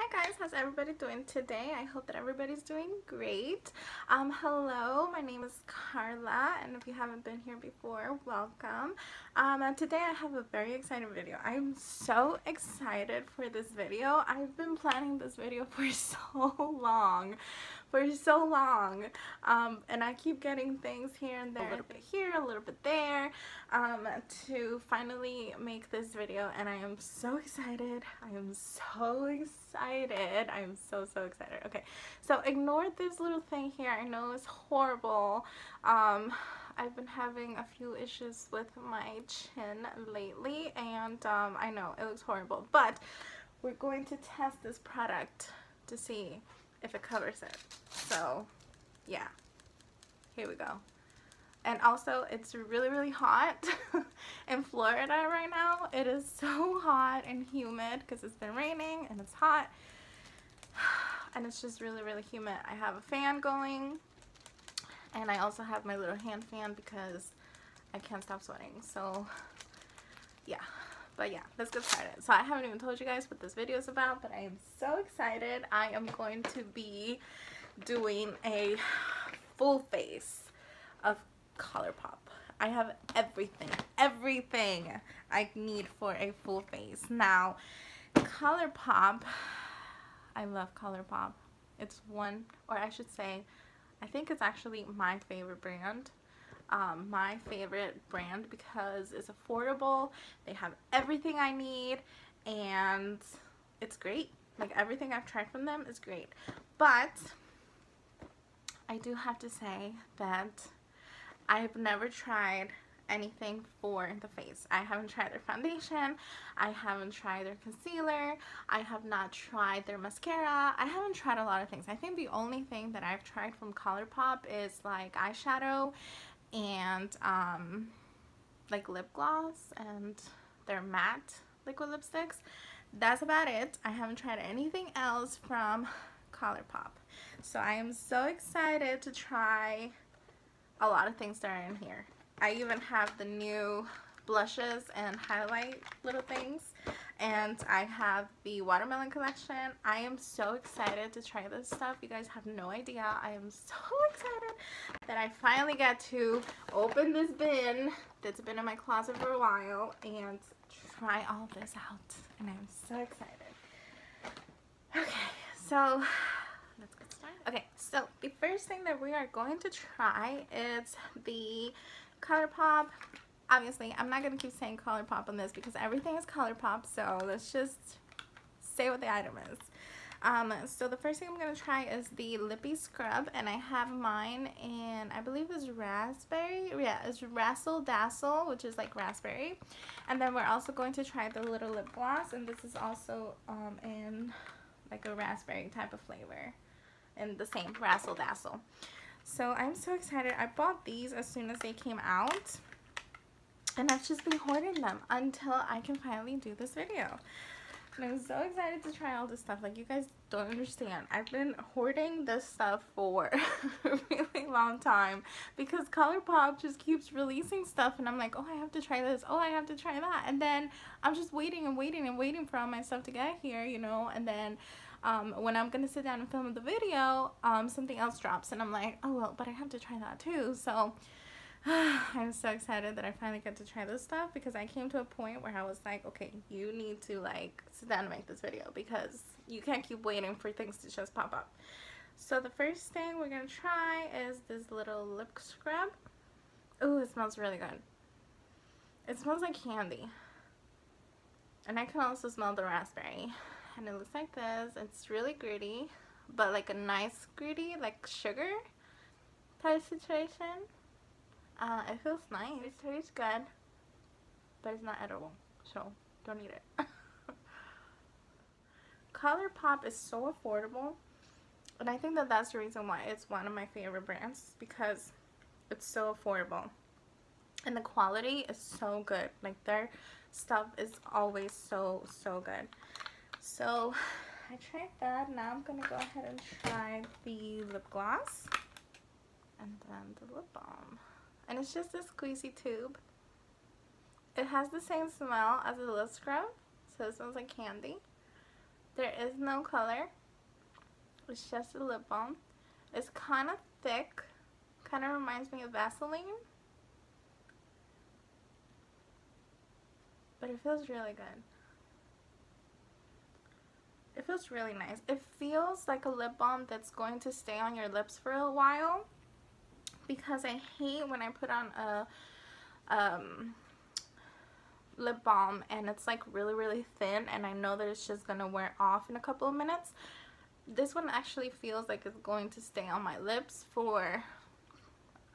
Hi guys, how's everybody doing today? I hope that everybody's doing great. Hello, my name is Carla, and if you haven't been here before, welcome. Today I have a very exciting video. I'm so excited for this video. I've been planning this video for so long. And I keep getting things here and there, a little bit here, a little bit there, to finally make this video, and I am so excited. I am so so excited. Okay, so ignore this little thing here. I know it's horrible. I've been having a few issues with my chin lately, and I know it looks horrible, but we're going to test this product to see if it covers it. So yeah, here we go. And also, it's really hot in Florida right now. It is so hot and humid because it's been raining and it's hot, and it's just really humid. I have a fan going, and I also have my little hand fan because I can't stop sweating. So yeah, but yeah, let's get started. So I haven't even told you guys what this video is about, but I am so excited. I am going to be doing a full face of Colourpop. I have everything I need for a full face. Now, Colourpop, I love Colourpop. It's one, or I should say, I think it's actually my favorite brand. My favorite brand because it's affordable, they have everything I need, and it's great. Like, everything I've tried from them is great. But I do have to say that I've never tried anything for the face. I haven't tried their foundation, I haven't tried their concealer, I have not tried their mascara, I haven't tried a lot of things. I think the only thing that I've tried from Colourpop is like eyeshadow and like lip gloss and their matte liquid lipsticks. That's about it. I haven't tried anything else from Colourpop. So I am so excited to try a lot of things that are in here. I even have the new blushes and highlight little things, and I have the watermelon collection. I am so excited to try this stuff. You guys have no idea. I am so excited that I finally got to open this bin that's been in my closet for a while and try all this out, and I'm so excited. Okay, so let's get started. Okay, so the first thing that we are going to try is the Colourpop. Obviously, I'm not going to keep saying Colourpop on this because everything is Colourpop, so let's just say what the item is. So the first thing I'm going to try is the Lippy Scrub, and I have mine in, I believe it's raspberry. Yeah, it's Razzle Dazzle, which is like raspberry. And then we're also going to try the little lip gloss, and this is also in like a raspberry type of flavor, and the same Razzle Dazzle. So I'm so excited. I bought these as soon as they came out, and I've just been hoarding them until I can finally do this video. And I'm so excited to try all this stuff. Like, you guys don't understand. I've been hoarding this stuff for a really long time because Colourpop just keeps releasing stuff, and I'm like, oh, I have to try this, oh, I have to try that, and then I'm just waiting for all my stuff to get here, you know, and then when I'm gonna sit down and film the video, something else drops, and I'm like, oh well, but I have to try that too. So I'm so excited that I finally get to try this stuff because I came to a point where I was like, okay, you need to like sit down and make this video because you can't keep waiting for things to just pop up. So the first thing we're gonna try is this little lip scrub. Ooh, it smells really good. It smells like candy, and I can also smell the raspberry. And it looks like this. It's really gritty, but like a nice gritty, like sugar type situation. It feels nice. It tastes good, but it's not edible, so don't eat it. Colourpop is so affordable, and I think that that's the reason why it's one of my favorite brands, because it's so affordable and the quality is so good. Like, their stuff is always so good. So I tried that. Now I'm gonna go ahead and try the lip gloss and then the lip balm, and it's just a squeezy tube. It has the same smell as the lip scrub, so it smells like candy. There is no color. It's just a lip balm. It's kind of thick. Kind of reminds me of Vaseline. But it feels really good. It feels really nice. It feels like a lip balm that's going to stay on your lips for a while. Because I hate when I put on a lip balm and it's like really thin and I know that it's just gonna wear off in a couple of minutes. This one actually feels like it's going to stay on my lips for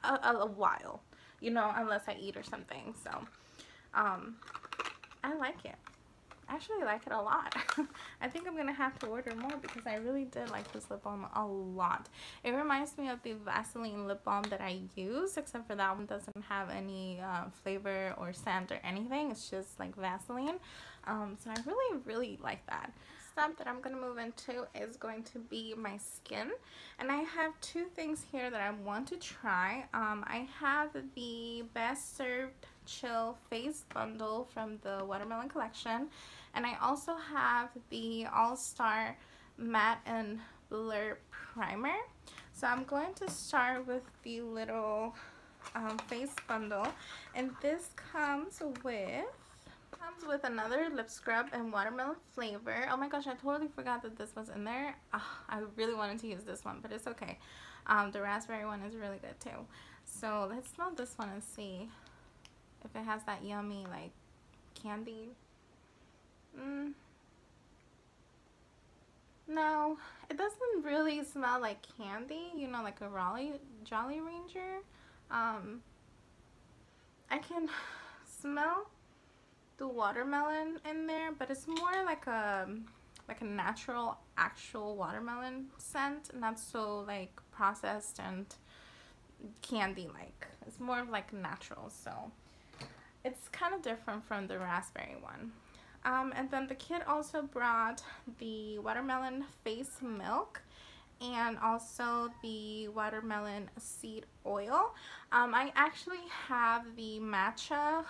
a while, you know, unless I eat or something. So I like it. I actually like it a lot. I think I'm gonna have to order more because I really did like this lip balm a lot. It reminds me of the Vaseline lip balm that I use, except for that one doesn't have any flavor or scent or anything. It's just like Vaseline. So I really like that. Stuff that I'm going to move into is going to be my skin, and I have two things here that I want to try. I have the Best Served Chill Face Bundle from the Watermelon collection, and I also have the All-Star Matte and Blur Primer. So I'm going to start with the little face bundle, and this comes with another lip scrub and watermelon flavor. Oh my gosh, I totally forgot that this was in there. I really wanted to use this one, but it's okay. The raspberry one is really good too. So let's smell this one and see if it has that yummy like candy. No, it doesn't really smell like candy, you know, like a Jolly Ranger. I can smell the watermelon in there, but it's more like a natural actual watermelon scent, not so like processed and candy like. It's more of like natural, so it's kind of different from the raspberry one. And then the kit also brought the watermelon face milk and also the watermelon seed oil. I actually have the matcha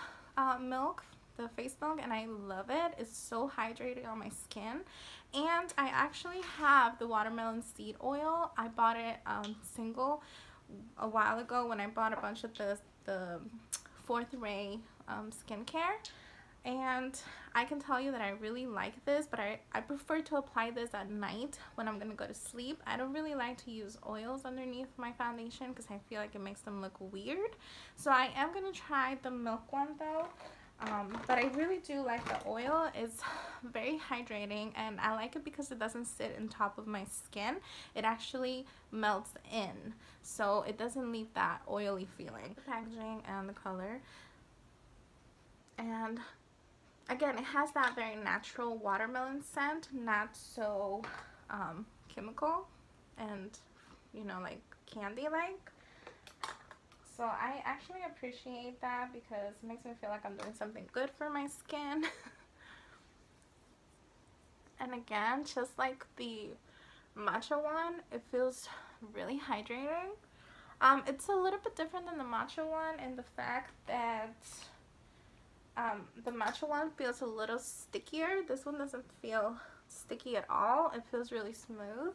milk, the face milk, and I love it. It's so hydrating on my skin. And I actually have the watermelon seed oil. I bought it single a while ago when I bought a bunch of the Fourth Ray skincare, and I can tell you that I really like this, but I prefer to apply this at night when I'm gonna go to sleep. I don't really like to use oils underneath my foundation because I feel like it makes them look weird. So I am gonna try the milk one though. But I really do like the oil. It's very hydrating, and I like it because it doesn't sit on top of my skin. It actually melts in, so it doesn't leave that oily feeling. The packaging and the color, and again, it has that very natural watermelon scent, not so chemical and, you know, like candy like. So I actually appreciate that because it makes me feel like I'm doing something good for my skin. And again, just like the matcha one, it feels really hydrating. It's a little bit different than the matcha one in the fact that the matcha one feels a little stickier. This one doesn't feel sticky at all. It feels really smooth,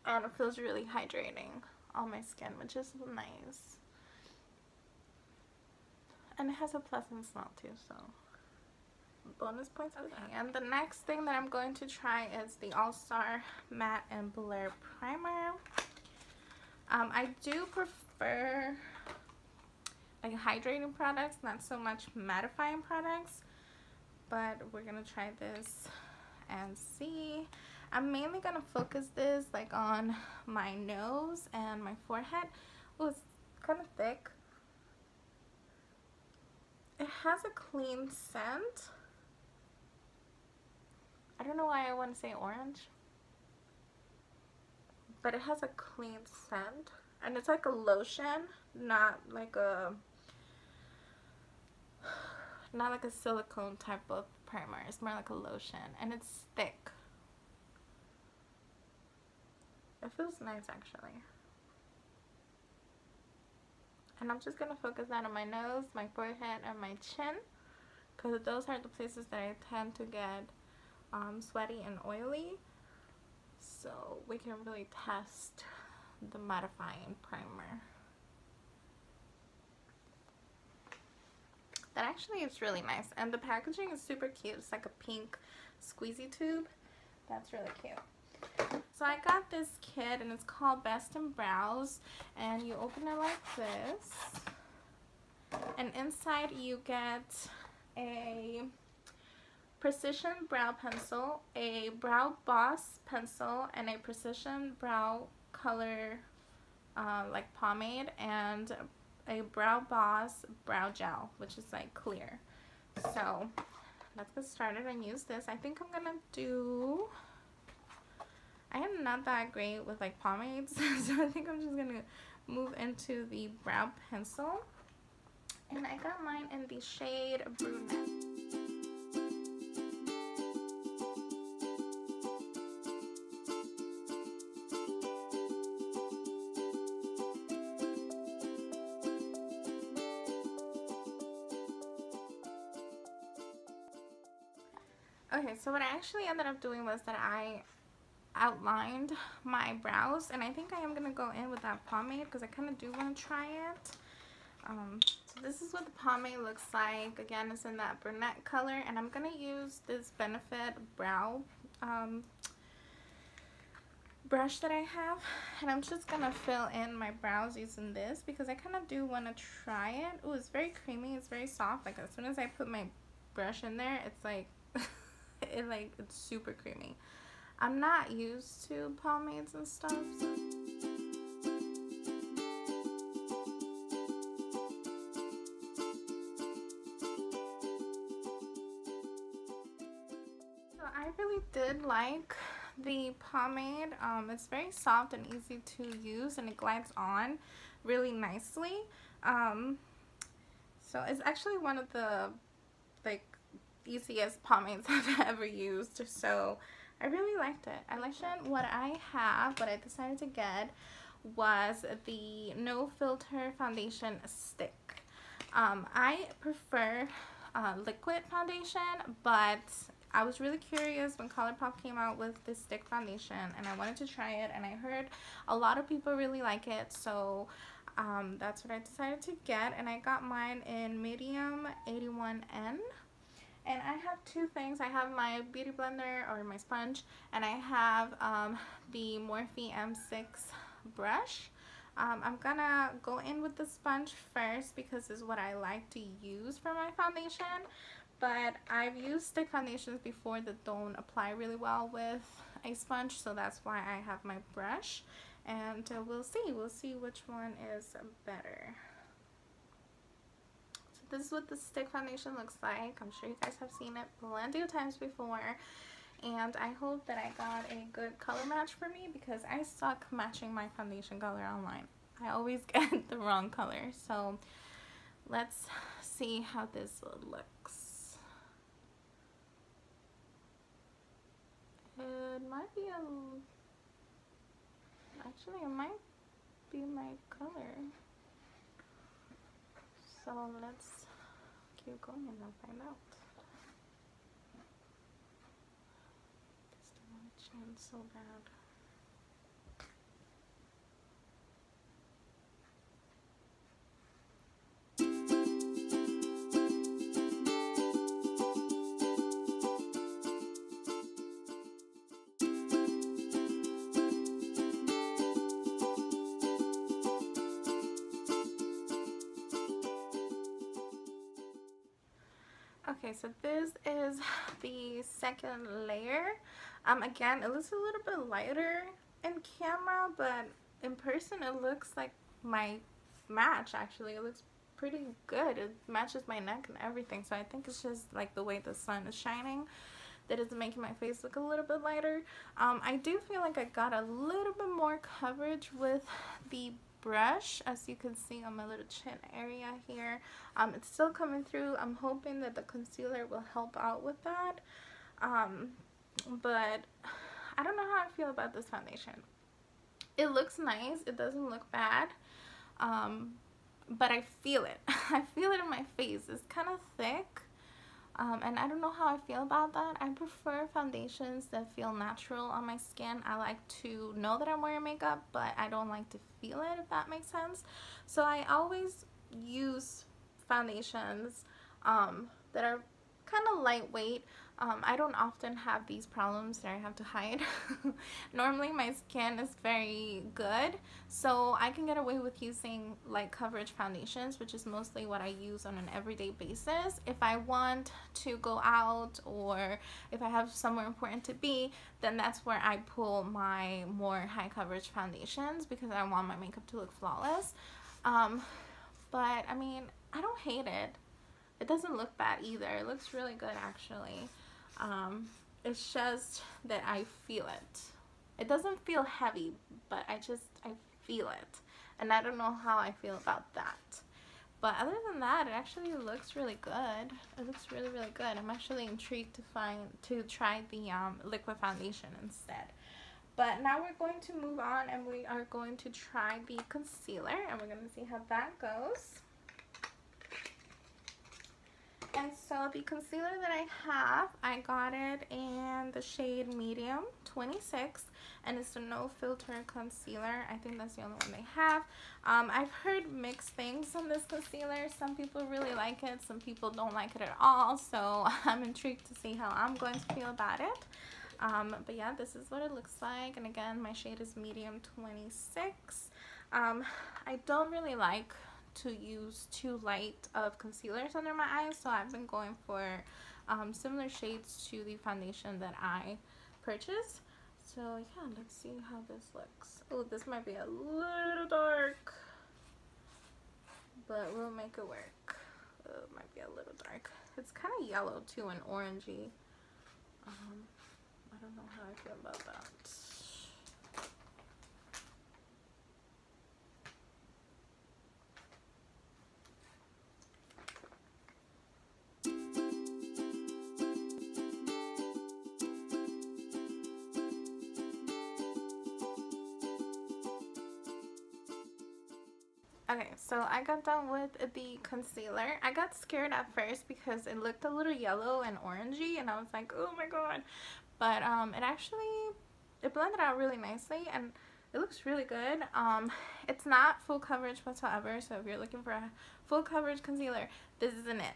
and it feels really hydrating on my skin, which is nice. And it has a pleasant smell too, so bonus points for that. And the next thing that I'm going to try is the All-Star Matte and Blur Primer. I do prefer like hydrating products, not so much mattifying products, but we're gonna try this and see. I'm mainly gonna focus this like on my nose and my forehead. Oh, it's kind of thick. It has a clean scent. I don't know why I want to say orange, but it has a clean scent, and it's like a lotion, not like a silicone type of primer. It's more like a lotion, and it's thick. It feels nice actually. And I'm just going to focus that on my nose, my forehead, and my chin, because those are the places that I tend to get sweaty and oily, so we can really test the mattifying primer. That actually is really nice, and the packaging is super cute. It's like a pink squeezy tube. That's really cute. So I got this kit, and it's called Best in Brows, and you open it like this, and inside you get a precision brow pencil, a brow boss pencil, and a precision brow color like pomade, and a brow boss brow gel, which is like clear. So let's get started and use this. I think I'm gonna do, I am not that great with like pomades, so I think I'm just gonna move into the brow pencil, and I got mine in the shade Brunette. Okay, so what I actually ended up doing was that I outlined my brows, and I think I am going to go in with that pomade because I kind of do want to try it. So this is what the pomade looks like. Again, it's in that brunette color, and I'm going to use this Benefit brow brush that I have, and I'm just going to fill in my brows using this because I kind of do want to try it. Oh, it's very creamy. It's very soft. Like as soon as I put my brush in there, it's like it's super creamy. I'm not used to pomades and stuff, so. So I really did like the pomade. It's very soft and easy to use, and it glides on really nicely. So it's actually one of the like easiest pomades I've ever used, so I really liked it. I liked it. What I decided to get was the No Filter foundation stick. I prefer liquid foundation, but I was really curious when Colourpop came out with this stick foundation, and I wanted to try it, and I heard a lot of people really like it, so that's what I decided to get, and I got mine in medium 81N. And I have two things. I have my beauty blender or my sponge, and I have the Morphe M6 brush. I'm gonna go in with the sponge first because this is what I like to use for my foundation. But I've used stick foundations before that don't apply really well with a sponge, so that's why I have my brush. And we'll see which one is better. This is what the stick foundation looks like. I'm sure you guys have seen it plenty of times before, and I hope that I got a good color match for me because I suck matching my foundation color online. I always get the wrong color, so let's see how this looks. It might be actually it might be my color. So let's keep going and I'll find out. Just don't want to change so bad. Okay, so this is the second layer. Again, it looks a little bit lighter in camera, but in person it looks like my match. Actually, it looks pretty good. It matches my neck and everything, so I think it's just like the way the sun is shining that is making my face look a little bit lighter. I do feel like I got a little bit more coverage with the brush, as you can see on my little chin area here. It's still coming through. I'm hoping that the concealer will help out with that, but I don't know how I feel about this foundation. It looks nice, it doesn't look bad, but I feel it. I feel it in my face. It's kind of thick, And I don't know how I feel about that. I prefer foundations that feel natural on my skin. I like to know that I'm wearing makeup, but I don't like to feel it, if that makes sense. So I always use foundations that are kind of lightweight. I don't often have these problems that I have to hide. Normally my skin is very good, so I can get away with using light coverage foundations, which is mostly what I use on an everyday basis. If I want to go out or if I have somewhere important to be, then that's where I pull my more high coverage foundations because I want my makeup to look flawless. But I mean, I don't hate it. It doesn't look bad either. It looks really good actually. It's just that I feel it. It doesn't feel heavy, but I feel it. And I don't know how I feel about that. But other than that, it actually looks really good. It looks really, really good. I'm actually intrigued to try the liquid foundation instead. But now we're going to move on and we are going to try the concealer and we're going to see how that goes. And so the concealer that I have, I got it in the shade medium 26 and it's the no filter concealer. I think that's the only one they have. I've heard mixed things on this concealer. Some people really like it, some people don't like it at all, so I'm intrigued to see how I'm going to feel about it. But yeah, this is what it looks like, and again, my shade is medium 26. I don't really like to use too light of concealers under my eyes, so I've been going for similar shades to the foundation that I purchased. So yeah, let's see how this looks. Oh, this might be a little dark, but we'll make it work. Oh, it might be a little dark. It's kind of yellow too and orangey. I don't know how I feel about that. Okay, so I got done with the concealer. I got scared at first because it looked a little yellow and orangey and I was like, oh my god. But it blended out really nicely and it looks really good. It's not full coverage whatsoever, so if you're looking for a full coverage concealer, this isn't it.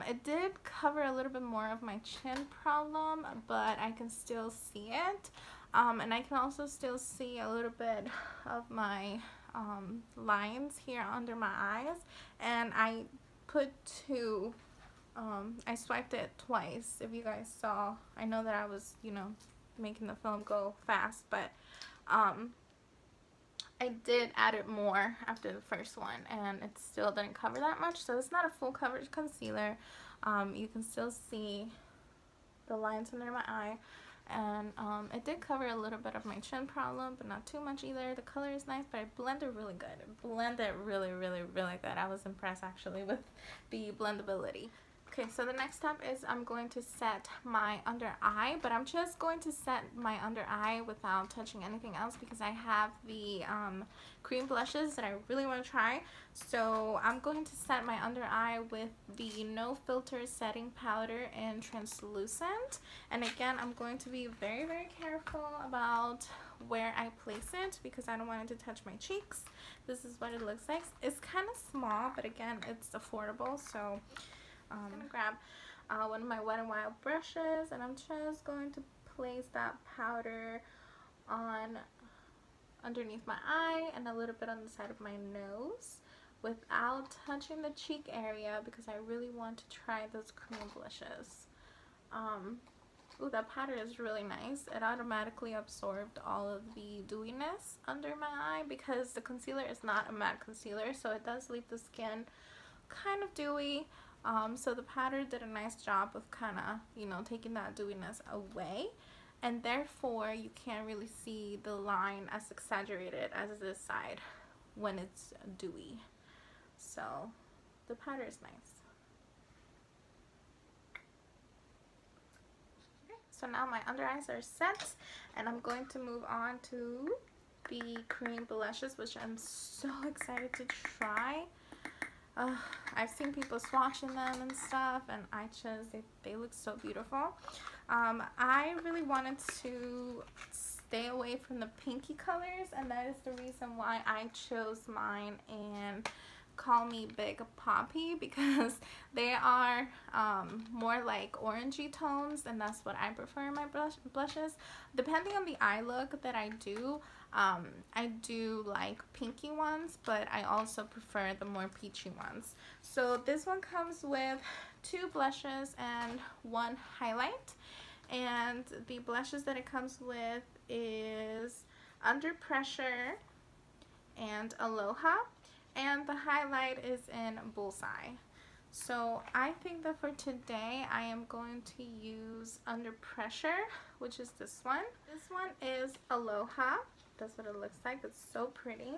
It did cover a little bit more of my chin problem, but I can still see it. And I can also still see a little bit of my lines here under my eyes, and I put two, I swiped it twice, if you guys saw. I know that I was, you know, making the film go fast, but I did add it more after the first one and it still didn't cover that much, so it's not a full coverage concealer. You can still see the lines under my eye, and it did cover a little bit of my chin problem, but not too much either. The color is nice, but it blended really good. It blended really, really, really good. I was impressed actually with the blendability. Okay, so the next step is I'm going to set my under eye, but I'm just going to set my under eye without touching anything else because I have the cream blushes that I really want to try. So I'm going to set my under eye with the No Filter Setting Powder in Translucent. And again, I'm going to be very, very careful about where I place it because I don't want it to touch my cheeks. This is what it looks like. It's kind of small, but again, it's affordable, so I'm going to grab one of my Wet n Wild brushes and I'm just going to place that powder on underneath my eye and a little bit on the side of my nose without touching the cheek area because I really want to try those cream blushes. Ooh, that powder is really nice. It automatically absorbed all of the dewiness under my eye because the concealer is not a matte concealer, so it does leave the skin kind of dewy. So the powder did a nice job of kind of, you know, taking that dewiness away, and therefore you can't really see the line as exaggerated as this side when it's dewy. So the powder is nice. Okay, so now my under eyes are set and I'm going to move on to the cream blushes, which I'm so excited to try. Uh, I've seen people swatching them and stuff, and they look so beautiful. I really wanted to stay away from the pinky colors, and that is the reason why I chose mine and Call Me Big Poppy, because they are more like orangey tones, and that's what I prefer in my blushes. Depending on the eye look that I do like pinky ones, but I also prefer the more peachy ones. So this one comes with 2 blushes and 1 highlight, and the blushes that it comes with is Under Pressure and Aloha, and the highlight is in Bullseye. So I think that for today I am going to use Under Pressure, which is this one. This one is Aloha. That's what it looks like. It's so pretty.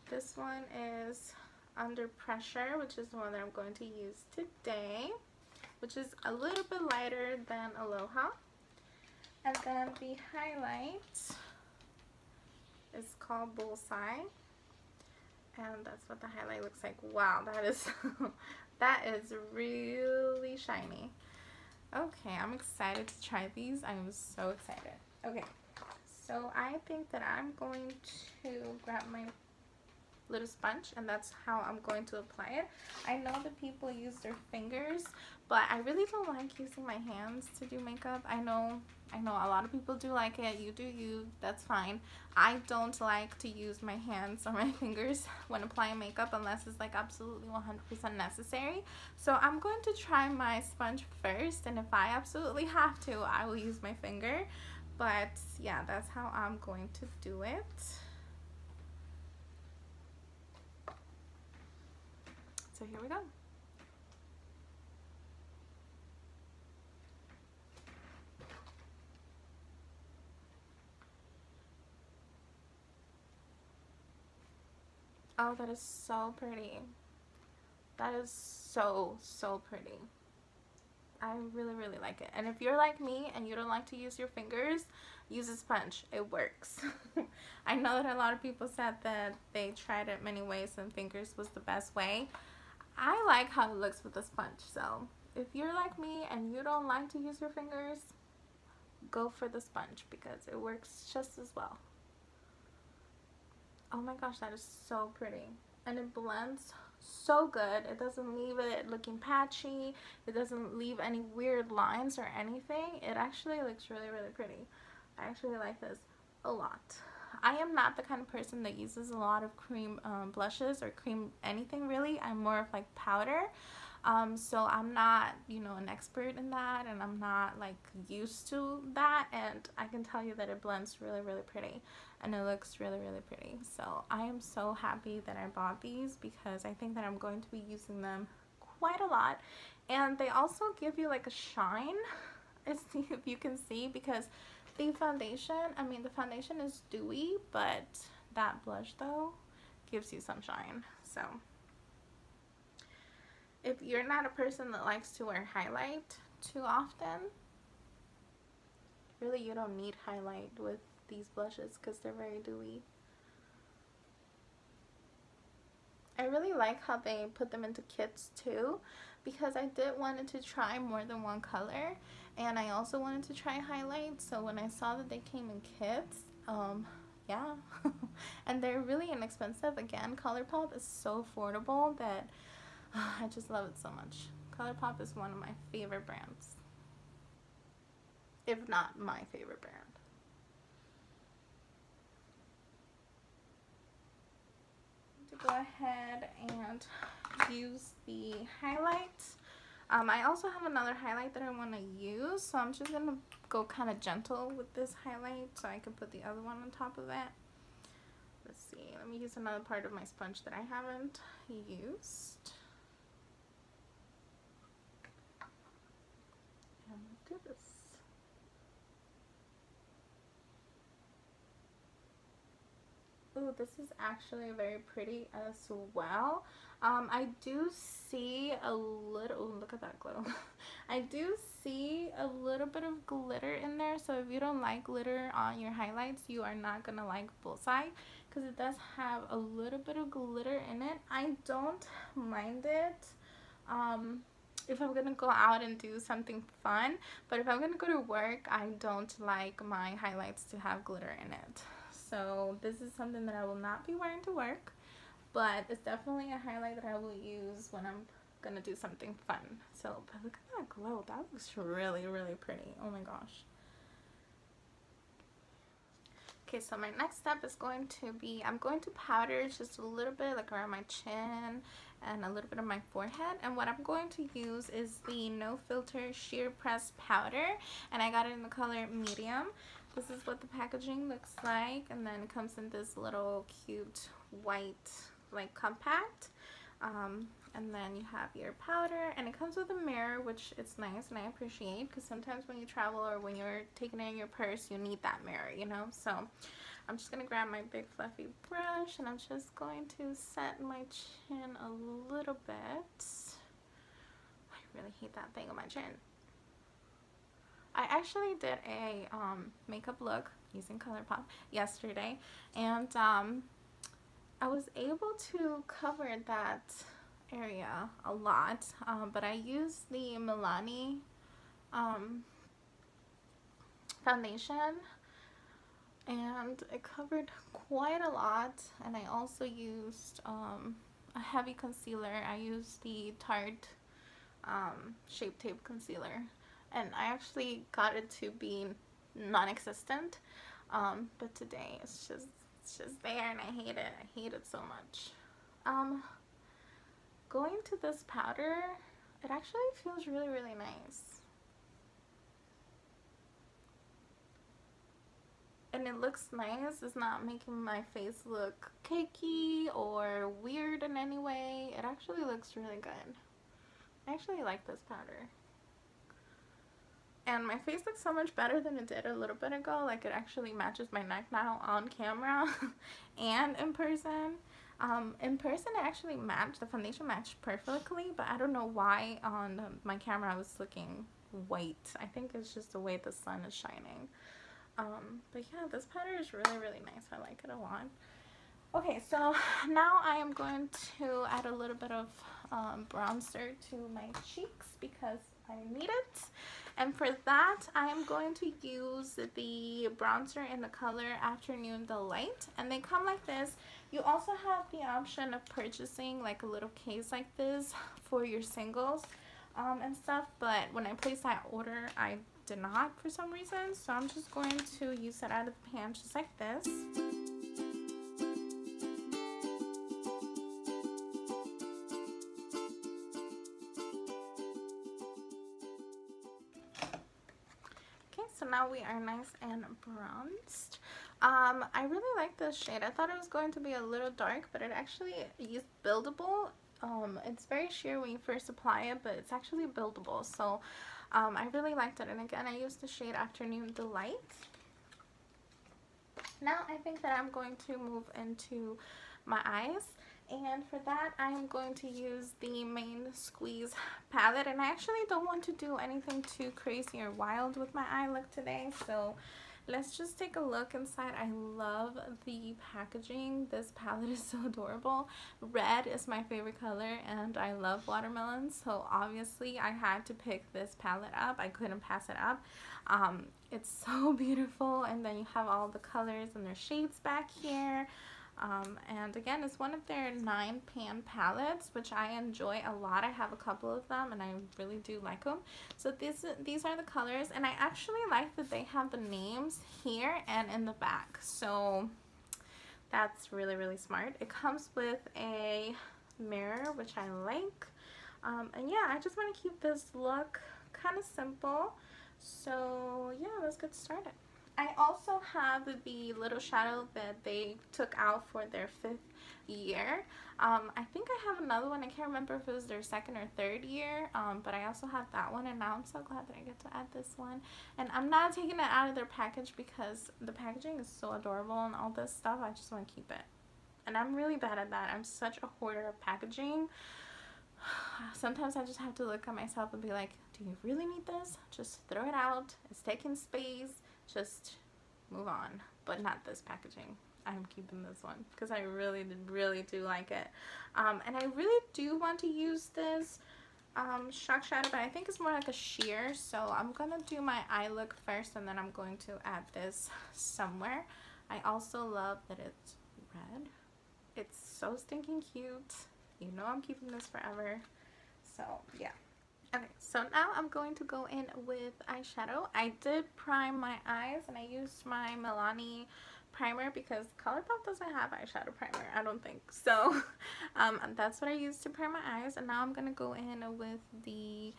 This one is Under Pressure, which is the one that I'm going to use today, which is a little bit lighter than Aloha. And then the highlight is called Bullseye, and that's what the highlight looks like. Wow, that is that is really shiny. Okay, I'm excited to try these. I am so excited. Okay, so I think that I'm going to grab my little sponge, and that's how I'm going to apply it. I know that people use their fingers, but I really don't like using my hands to do makeup. I know a lot of people do like it. You do you, that's fine. I don't like to use my hands or my fingers when applying makeup unless it's like absolutely 100% necessary. So I'm going to try my sponge first, and if I absolutely have to, I will use my finger. But yeah, that's how I'm going to do it. So here we go. Oh, that is so pretty. That is so pretty. I really like it. And if you're like me and you don't like to use your fingers, use a sponge. It works. I know that a lot of people said that they tried it many ways and fingers was the best way. I like how it looks with a sponge. So if you're like me and you don't like to use your fingers, go for the sponge because it works just as well. Oh my gosh, that is so pretty. And it blends so good. It doesn't leave it looking patchy. It doesn't leave any weird lines or anything. It actually looks really pretty. I actually like this a lot. I am not the kind of person that uses a lot of cream blushes or cream anything really. I'm more of like powder. So I'm not, an expert in that, and I'm not like used to that, and I can tell you that it blends really pretty, and it looks really pretty. So I am so happy that I bought these because I think that I'm going to be using them quite a lot, and they also give you like a shine, if you can see, because the foundation, the foundation is dewy, but that blush though gives you some shine. So if you're not a person that likes to wear highlight too often, really you don't need highlight with these blushes because they're very dewy. I really like how they put them into kits too, because I did wanted to try more than one color, and I also wanted to try highlight. So when I saw that they came in kits, yeah. And they're really inexpensive. Again, Colourpop is so affordable that I just love it so much. Colourpop is one of my favorite brands, if not my favorite brand. To go ahead and use the highlight. I also have another highlight that I want to use, so I'm just going to go kind of gentle with this highlight so I can put the other one on top of it. Let's see, let me use another part of my sponge that I haven't used. And do this. Ooh, Ooh, this is actually very pretty as well. I do see a little, ooh, look at that glow. I do see a little bit of glitter in there, so if you don't like glitter on your highlights, you are not gonna like Bullseye, because it does have a little bit of glitter in it. I don't mind it if I'm gonna go out and do something fun, but if I'm gonna go to work, I don't like my highlights to have glitter in it. So this is something that I will not be wearing to work, but it's definitely a highlight that I will use when I'm gonna do something fun. So, but look at that glow. That looks really, really pretty. Oh my gosh. Okay, so my next step is going to be, I'm going to powder just a little bit, like around my chin and a little bit of my forehead. And what I'm going to use is the No Filter Sheer Press Powder, and I got it in the color medium. This is what the packaging looks like, and then it comes in this little cute white like compact, and then you have your powder, and it comes with a mirror, which is nice and I appreciate, because sometimes when you travel or when you're taking it in your purse, you need that mirror, you know. So I'm just gonna grab my big fluffy brush, and I'm just going to set my chin a little bit. I really hate that thing on my chin. I actually did a makeup look using Colourpop yesterday, and I was able to cover that area a lot, but I used the Milani foundation, and it covered quite a lot. And I also used a heavy concealer. I used the Tarte Shape Tape concealer, and I actually got it to be non-existent, but today it's just there, and I hate it. I hate it so much. Going to this powder, it actually feels really, really nice, and it looks nice. It's not making my face look cakey or weird in any way. It actually looks really good. I actually like this powder. And my face looks so much better than it did a little bit ago. Like, it actually matches my neck now on camera and in person. In person it actually matched, the foundation matched perfectly, but I don't know why on my camera I was looking white. I think it's just the way the sun is shining. But yeah, this powder is really, really nice. I like it a lot. Okay, so now I am going to add a little bit of bronzer to my cheeks because I need it. And for that, I am going to use the bronzer in the color Afternoon Delight, and they come like this. You also have the option of purchasing like a little case like this for your singles and stuff, but when I placed that order, I did not for some reason, so I'm just going to use it out of the pan just like this. So now we are nice and bronzed. I really like this shade. I thought it was going to be a little dark, but it actually is buildable. It's very sheer when you first apply it, but it's actually buildable. So I really liked it. And again, I used the shade Afternoon Delight. Now I think that I'm going to move into my eyes. And for that, I am going to use the Main Squeeze palette. And I actually don't want to do anything too crazy or wild with my eye look today. So let's just take a look inside. I love the packaging. This palette is so adorable. Red is my favorite color, and I love watermelons. So obviously I had to pick this palette up. I couldn't pass it up. It's so beautiful. And then you have all the colors and their shades back here. And again, it's one of their 9-pan palettes, which I enjoy a lot. I have a couple of them, and I really do like them. So these are the colors, and I actually like that they have the names here and in the back. So that's really, really smart. It comes with a mirror, which I like. And yeah, I just want to keep this look kind of simple. So yeah, let's get started. I also have the little shadow that they took out for their 5th year. I think I have another one. I can't remember if it was their 2nd or 3rd year, but I also have that one, and now I'm so glad that I get to add this one. And I'm not taking it out of their package because the packaging is so adorable and all this stuff. I just want to keep it. And I'm really bad at that. I'm such a hoarder of packaging. Sometimes I just have to look at myself and be like, do you really need this? Just throw it out. It's taking space. Just move on. But not this packaging. I'm keeping this one because I really do like it. And I really do want to use this shock shadow, but I think it's more like a sheer. So I'm gonna do my eye look first, and then I'm going to add this somewhere. I also love that it's red. It's so stinking cute. You know I'm keeping this forever. So yeah. Okay, so now I'm going to go in with eyeshadow. I did prime my eyes, and I used my Milani primer because Colourpop doesn't have eyeshadow primer, I don't think. So that's what I used to prime my eyes, and now I'm going to go in with the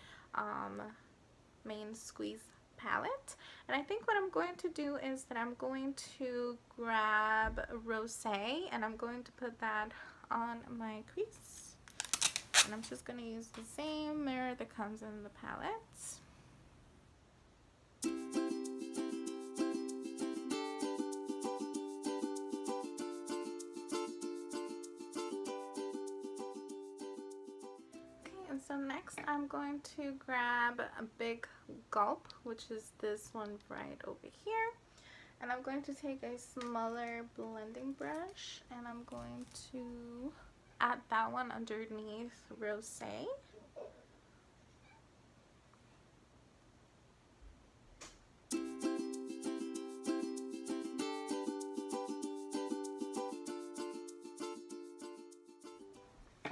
main squeeze palette. And I think what I'm going to do is that I'm going to grab Rosé, and I'm going to put that on my crease. And I'm just going to use the same mirror that comes in the palettes. Okay, and so next I'm going to grab a big gulp, which is this one right over here. And I'm going to take a smaller blending brush, and I'm going to add that one underneath Rosé.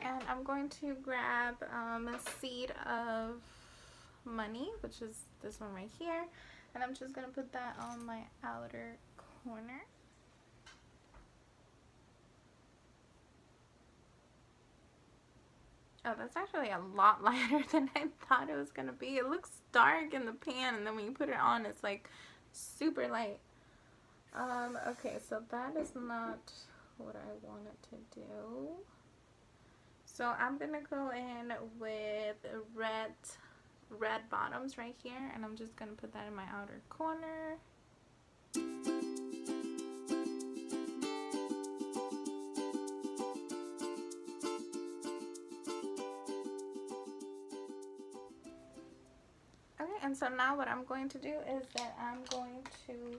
And I'm going to grab a Seed of Money, which is this one right here. And I'm just going to put that on my outer corner. Oh, that's actually a lot lighter than I thought it was going to be. It looks dark in the pan, and then when you put it on, it's like super light. Okay, so that is not what I wanted to do. So I'm going to go in with red bottoms right here, and I'm just going to put that in my outer corner. Okay, and so now what I'm going to do is that I'm going to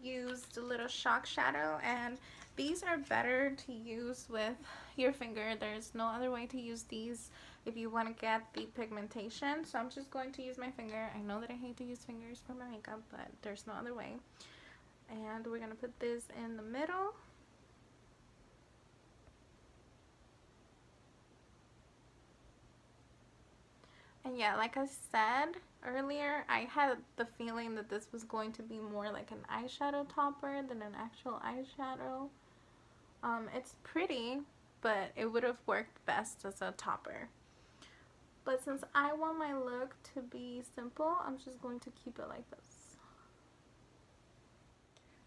use the little shock shadow, and these are better to use with your finger. There's no other way to use these if you want to get the pigmentation, so I'm just going to use my finger. I know that I hate to use fingers for my makeup, but there's no other way. And we're going to put this in the middle. And yeah, like I said earlier, I had the feeling that this was going to be more like an eyeshadow topper than an actual eyeshadow. It's pretty, but it would have worked best as a topper. But since I want my look to be simple, I'm just going to keep it like this.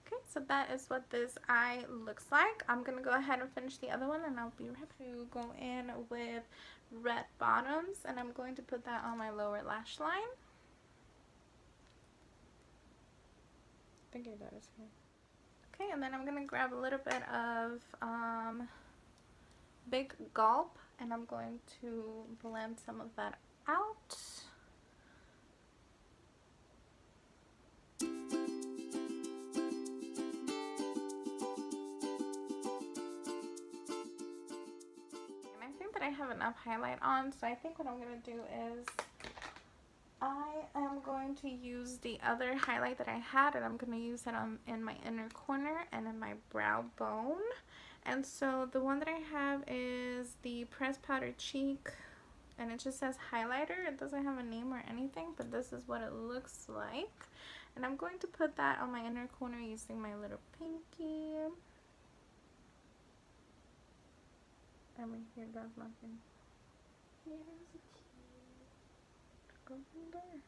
Okay, so that is what this eye looks like. I'm going to go ahead and finish the other one, and I'll be right back to go in with red bottoms, and I'm going to put that on my lower lash line. I think I got it here. Okay, and then I'm going to grab a little bit of Big Gulp, and I'm going to blend some of that out. I have enough highlight on, so I think what I'm going to do is I am going to use the other highlight that I had, and I'm going to use it in my inner corner and in my brow bone. And so the one that I have is the Pressed Powder Cheek, and it just says highlighter. It doesn't have a name or anything, but this is what it looks like. And I'm going to put that on my inner corner using my little pinky. And my hair does nothing. Here's a key. Go from there.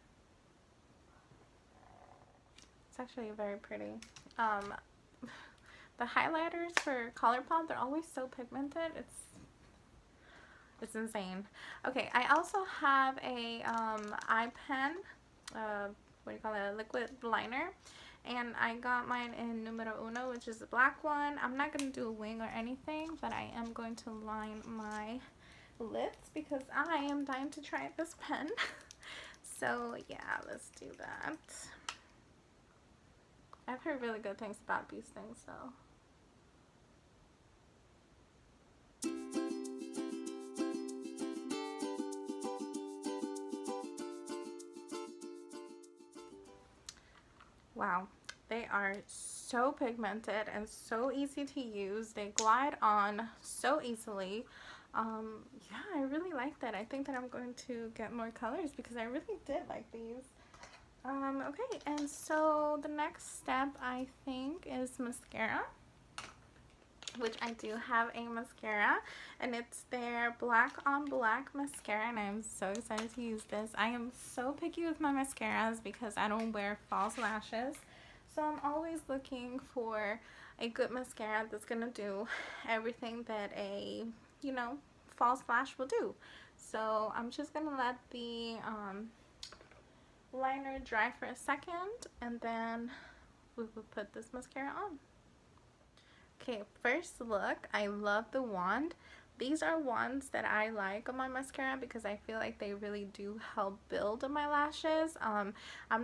It's actually very pretty. The highlighters for Colourpop, they're always so pigmented. It's insane. Okay, I also have a eye pen. What do you call it? A liquid liner. and I got mine in numero uno, which is the black one. I'm not going to do a wing or anything, but I am going to line my lips because I am dying to try this pen. So yeah, let's do that. I've heard really good things about these things, so. Wow, they are so pigmented and so easy to use. They glide on so easily. Yeah, I really like that. I think that I'm going to get more colors because I really did like these. Okay, and so the next step I think is mascara, which I do have a mascara, and it's their black on black mascara, and I'm so excited to use this. I am so picky with my mascaras because I don't wear false lashes, so I'm always looking for a good mascara that's gonna do everything that a, you know, false lash will do. So I'm just gonna let the liner dry for a second, and then we will put this mascara on. Okay, first look, I love the wand. These are wands that I like on my mascara because I feel like they really do help build my lashes. I'm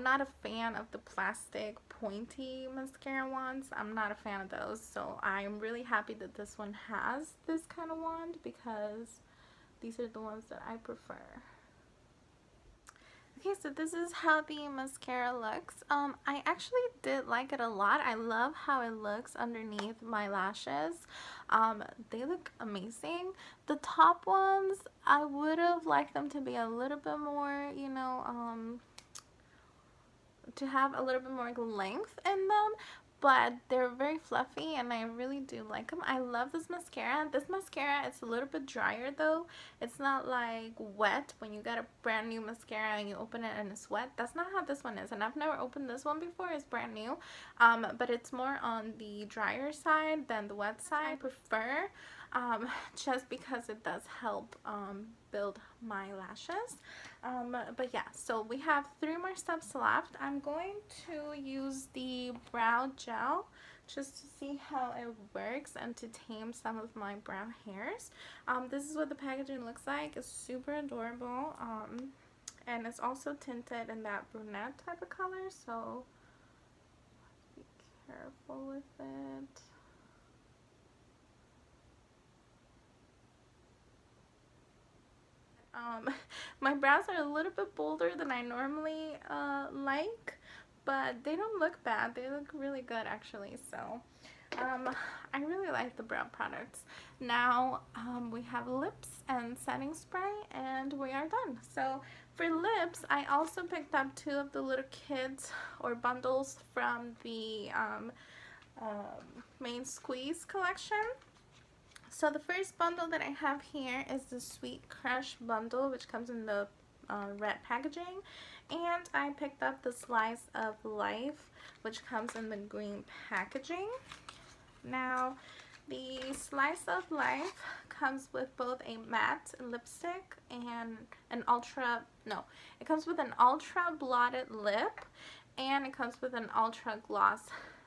not a fan of the plastic pointy mascara wands. I'm not a fan of those, so I'm really happy that this one has this kind of wand because these are the ones that I prefer. Okay, so this is how the mascara looks. I actually did like it a lot. I love how it looks underneath my lashes. They look amazing. The top ones, I would have liked them to be a little bit more, you know, to have a little bit more length in them, but they're very fluffy and I really do like them. I love this mascara. This mascara, it's a little bit drier though. It's not like wet when you get a brand new mascara and you open it and it's wet. That's not how this one is, and I've never opened this one before. It's brand new, but it's more on the drier side than the wet side. I prefer just because it does help build my lashes. But yeah, so we have 3 more steps left. I'm going to use the brow gel just to see how it works and to tame some of my brow hairs. This is what the packaging looks like. It's super adorable, and it's also tinted in that brunette type of color, so be careful with it. My brows are a little bit bolder than I normally like, but they don't look bad. They look really good actually, so I really like the brow products. Now we have lips and setting spray and we are done. So for lips, I also picked up 2 of the little kits or bundles from the Main Squeeze collection. So the first bundle that I have here is the Sweet Crush bundle, which comes in the red packaging, and I picked up the Slice of Life, which comes in the green packaging. Now the Slice of Life comes with both a matte lipstick and an it comes with an ultra blotted lip, and it comes with an ultra gloss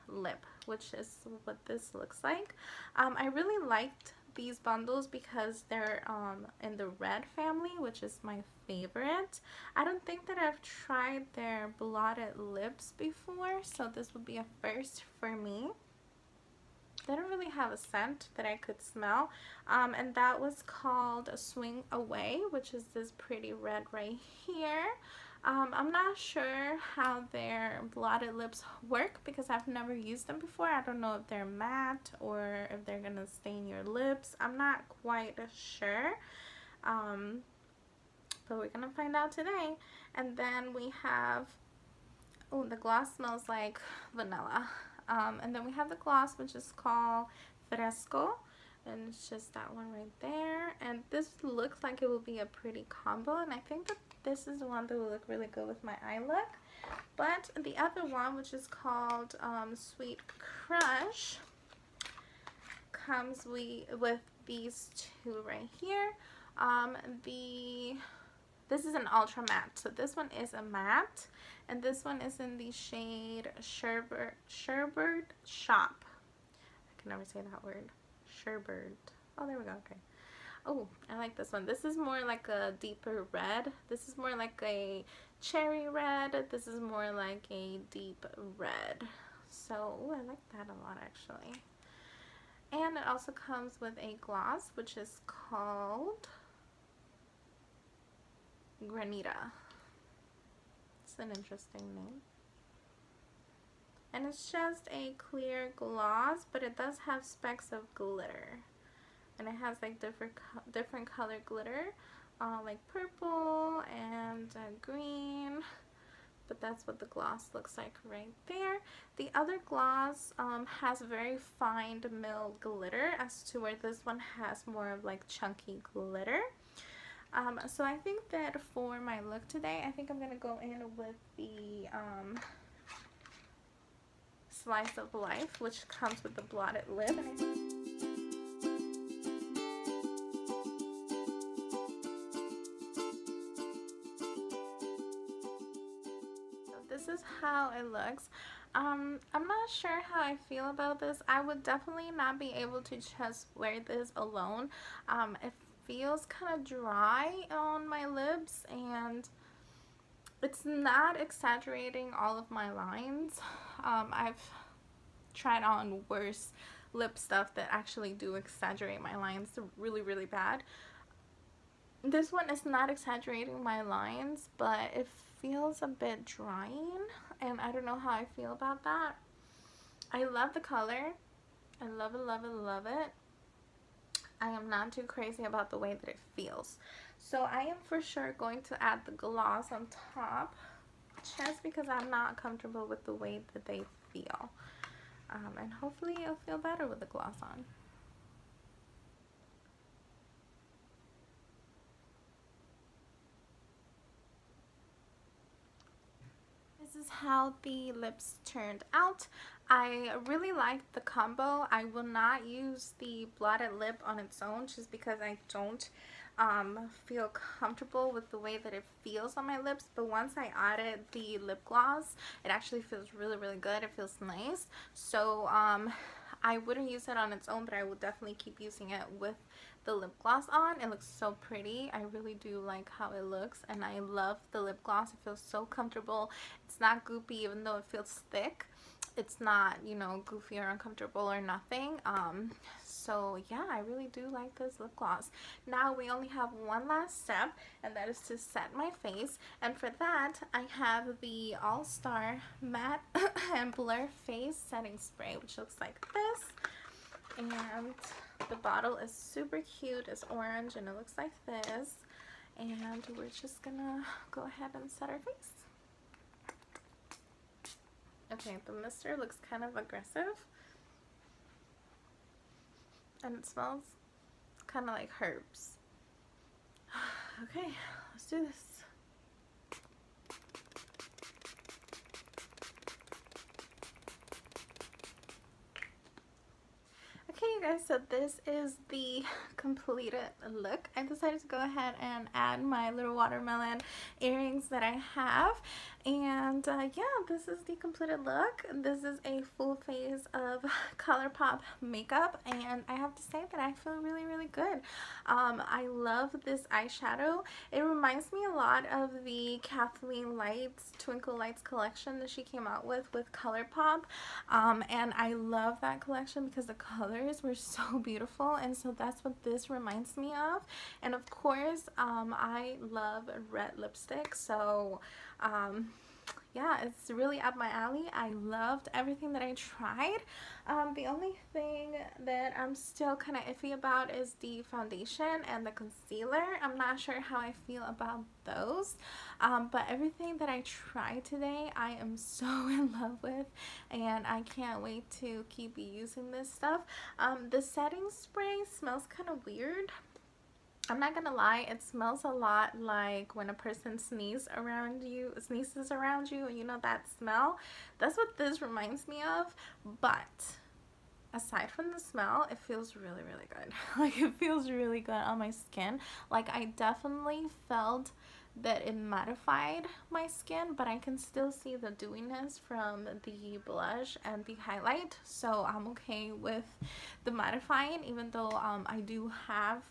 lip, which is what this looks like. I really liked these bundles because they're in the red family, which is my favorite. I don't think that I've tried their blotted lips before, so this would be a first for me. They don't really have a scent that I could smell, and that was called Swing Away, which is this pretty red right here. I'm not sure how their blotted lips work because I've never used them before. I don't know if they're matte or if they're gonna stain your lips. I'm not quite sure, but we're gonna find out today. And then we have, oh, the gloss smells like vanilla. And then we have the gloss, which is called Fresco, and it's just that one right there. And this looks like it will be a pretty combo, and I think that this is the one that will look really good with my eye look. But the other one, which is called Sweet Crush, comes with these 2 right here. The This is an ultra matte, so this one is a matte, and this one is in the shade Sherbert Shop. I can never say that word. Sherbert. Oh, there we go. Okay. Oh, I like this one. This is more like a deeper red. This is more like a cherry red. This is more like a deep red. So, ooh, I like that a lot actually. And it also comes with a gloss, which is called Granita. It's an interesting name. And it's just a clear gloss, but it does have specks of glitter. And it has like different color glitter, like purple and green. But that's what the gloss looks like right there. The other gloss has very fine milled glitter, as to where this one has more of like chunky glitter. So I think that for my look today, I think I'm going to go in with the Slice of Life, which comes with the blotted lip. This is how it looks. I'm not sure how I feel about this. I would definitely not be able to just wear this alone. It feels kind of dry on my lips, and it's not exaggerating all of my lines. I've tried on worse lip stuff that actually do exaggerate my lines really, really bad. This one is not exaggerating my lines, but it feels a bit drying, and I don't know how I feel about that. I love the color. I love it, love it, love it. I am not too crazy about the way that it feels. So I am for sure going to add the gloss on top, just because I'm not comfortable with the way that they feel. And hopefully it'll feel better with the gloss on. This is how the lips turned out. I really liked the combo. I will not use the blotted lip on its own, just because I don't feel comfortable with the way that it feels on my lips. But once I added the lip gloss, it actually feels really, really good. It feels nice. So I wouldn't use it on its own, but I will definitely keep using it with the lip gloss on. It looks so pretty. I really do like how it looks, and I love the lip gloss. It feels so comfortable. It's not goopy, even though it feels thick. It's not, you know, goofy or uncomfortable or nothing. So yeah, I really do like this lip gloss. Now we only have one last step, and that is to set my face. And for that, I have the All Star Matte and Blur Face Setting Spray, which looks like this. And the bottle is super cute. It's orange and it looks like this. And we're just gonna go ahead and set our face. Okay, the mister looks kind of aggressive, and it smells kind of like herbs. Okay, let's do this. Okay, you guys, so this is the completed look. I decided to go ahead and add my little watermelon earrings that I have. And yeah, this is the completed look. This is a full face of Colourpop makeup, and I have to say that I feel really, really good. I love this eyeshadow. It reminds me a lot of the Kathleen Lights Twinkle Lights collection that she came out with Colourpop, and I love that collection because the colors were so beautiful, and so that's what this reminds me of. And of course, I love red lipstick, so yeah, it's really up my alley. I loved everything that I tried. The only thing that I'm still kind of iffy about is the foundation and the concealer. I'm not sure how I feel about those, but everything that I tried today, I am so in love with, and I can't wait to keep using this stuff. The setting spray smells kind of weird. I'm not gonna lie, it smells a lot like when a person sneezes around you, and you know that smell. That's what this reminds me of. But aside from the smell, it feels really, really good. Like, it feels really good on my skin. Like, I definitely felt that it mattified my skin, but I can still see the dewiness from the blush and the highlight, so I'm okay with the mattifying, even though I do have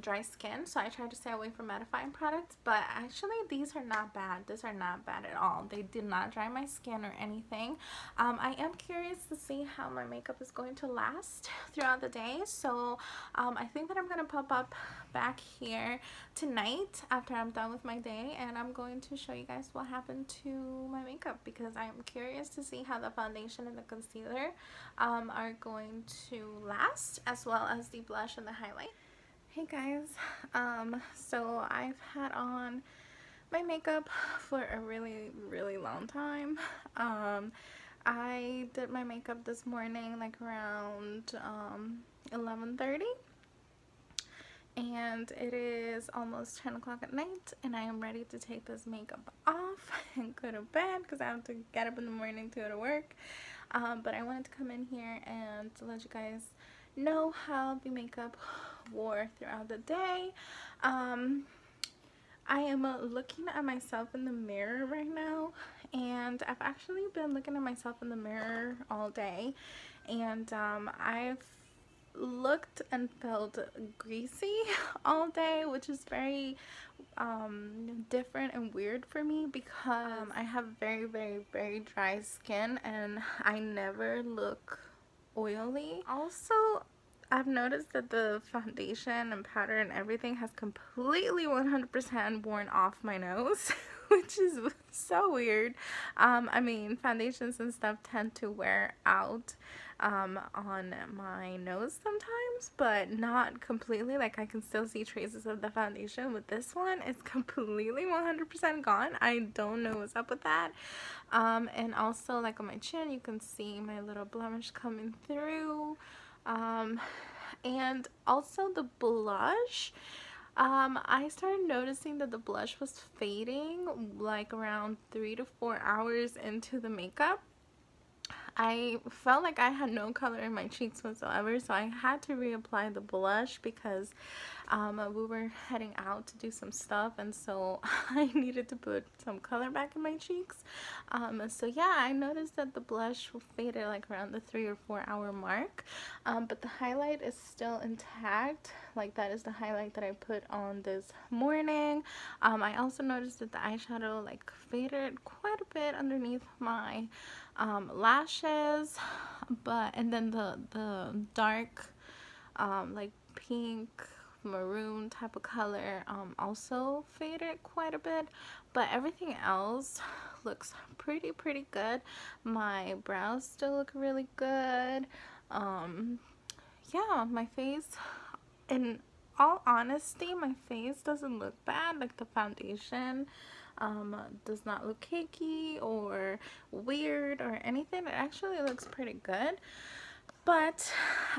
dry skin, so I try to stay away from mattifying products. But actually these are not bad. These are not bad at all. They did not dry my skin or anything. I am curious to see how my makeup is going to last throughout the day, so I think that I'm going to pop up back here tonight after I'm done with my day, and I'm going to show you guys what happened to my makeup, because I am curious to see how the foundation and the concealer are going to last, as well as the blush and the highlight. Hey guys, so I've had on my makeup for a really long time. I did my makeup this morning like around 11:30, and it is almost 10 o'clock at night, and I am ready to take this makeup off and go to bed because I have to get up in the morning to go to work. But I wanted to come in here and to let you guys know how the makeup wore throughout the day. I am looking at myself in the mirror right now, and I've actually been looking at myself in the mirror all day, and I've looked and felt greasy all day, which is very different and weird for me, because I have very dry skin and I never look oily. Also, I've noticed that the foundation and powder and everything has completely 100% worn off my nose, which is so weird. I mean, foundations and stuff tend to wear out on my nose sometimes, but not completely. Like, I can still see traces of the foundation. With this one, it's completely 100% gone. I don't know what's up with that. And also, like, on my chin, you can see my little blemish coming through. And also the blush, I started noticing that the blush was fading like around 3 to 4 hours into the makeup. I felt like I had no color in my cheeks whatsoever, so I had to reapply the blush because we were heading out to do some stuff, and so I needed to put some color back in my cheeks. So yeah, I noticed that the blush faded like around the 3 or 4 hour mark, but the highlight is still intact. Like, that is the highlight that I put on this morning. I also noticed that the eyeshadow like faded quite a bit underneath my lashes, and then the dark like pink maroon type of color also faded quite a bit, but everything else looks pretty good. My brows still look really good. Yeah, my face, in all honesty, my face doesn't look bad. Like, the foundation does not look cakey or weird or anything. It actually looks pretty good. But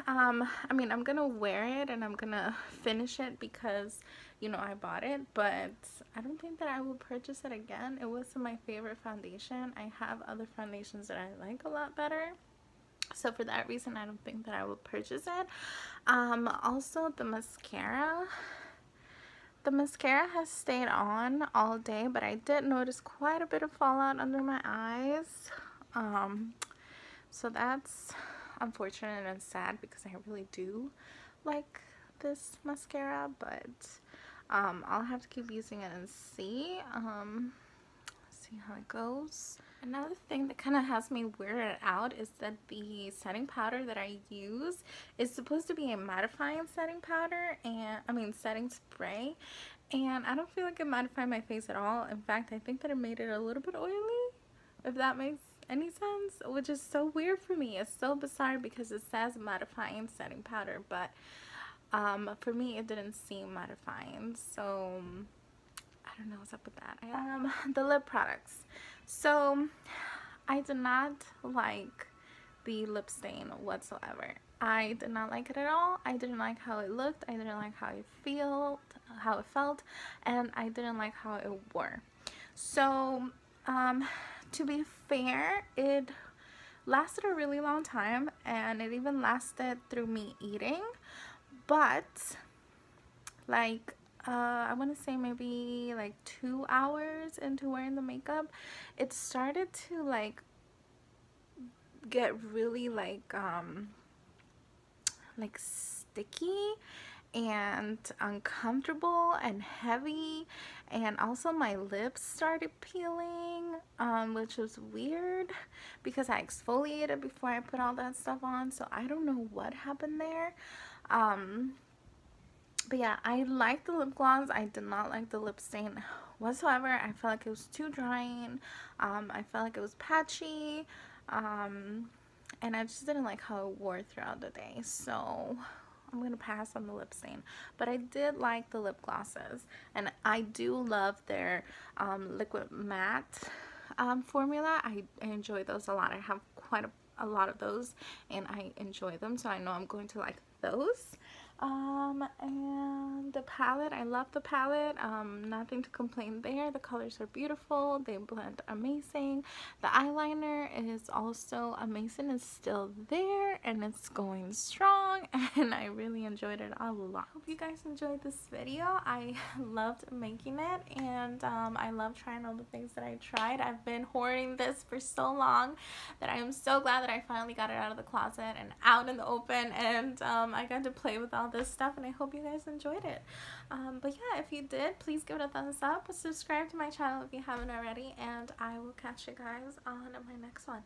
I mean, I'm gonna wear it and I'm gonna finish it because, you know, I bought it, but I don't think that I will purchase it again. It wasn't my favorite foundation. I have other foundations that I like a lot better, so for that reason I don't think that I will purchase it. Also, the mascara has stayed on all day, but I did notice quite a bit of fallout under my eyes. So that's unfortunate and sad because I really do like this mascara, but I'll have to keep using it and see how it goes. Another thing that kind of has me weirded out is that the setting powder that I use is supposed to be a mattifying setting powder, and setting spray, and I don't feel like it mattified my face at all. In fact, I think that it made it a little bit oily, if that makes any sense, which is so weird for me. It's so bizarre because it says mattifying setting powder, but for me it didn't seem mattifying, so I don't know what's up with that. The lip products. So I did not like the lip stain whatsoever. I did not like it at all. I didn't like how it looked. I didn't like how it felt, and I didn't like how it wore. So to be fair, it lasted a really long time, and it even lasted through me eating, but like I want to say maybe like 2 hours into wearing the makeup, it started to like get really like sticky and uncomfortable and heavy, and also my lips started peeling, which was weird because I exfoliated before I put all that stuff on, so I don't know what happened there. But yeah, I like the lip gloss. I did not like the lip stain whatsoever. I felt like it was too drying. I felt like it was patchy, and I just didn't like how it wore throughout the day, so I'm gonna pass on the lip stain. But I did like the lip glosses, and I do love their liquid matte formula. I enjoy those a lot. I have quite a lot of those, and I enjoy them, so I know I'm going to like those. And the palette, I love the palette. Nothing to complain there. The colors are beautiful. They blend amazing. The eyeliner is also amazing. It's still there and it's going strong, and I really enjoyed it a lot. Hope you guys enjoyed this video. I loved making it, and I love trying all the things that I tried. I've been hoarding this for so long that I am so glad that I finally got it out of the closet and out in the open, and I got to play with all this stuff, and I hope you guys enjoyed it. But yeah, if you did, please give it a thumbs up, subscribe to my channel if you haven't already, and I will catch you guys on my next one.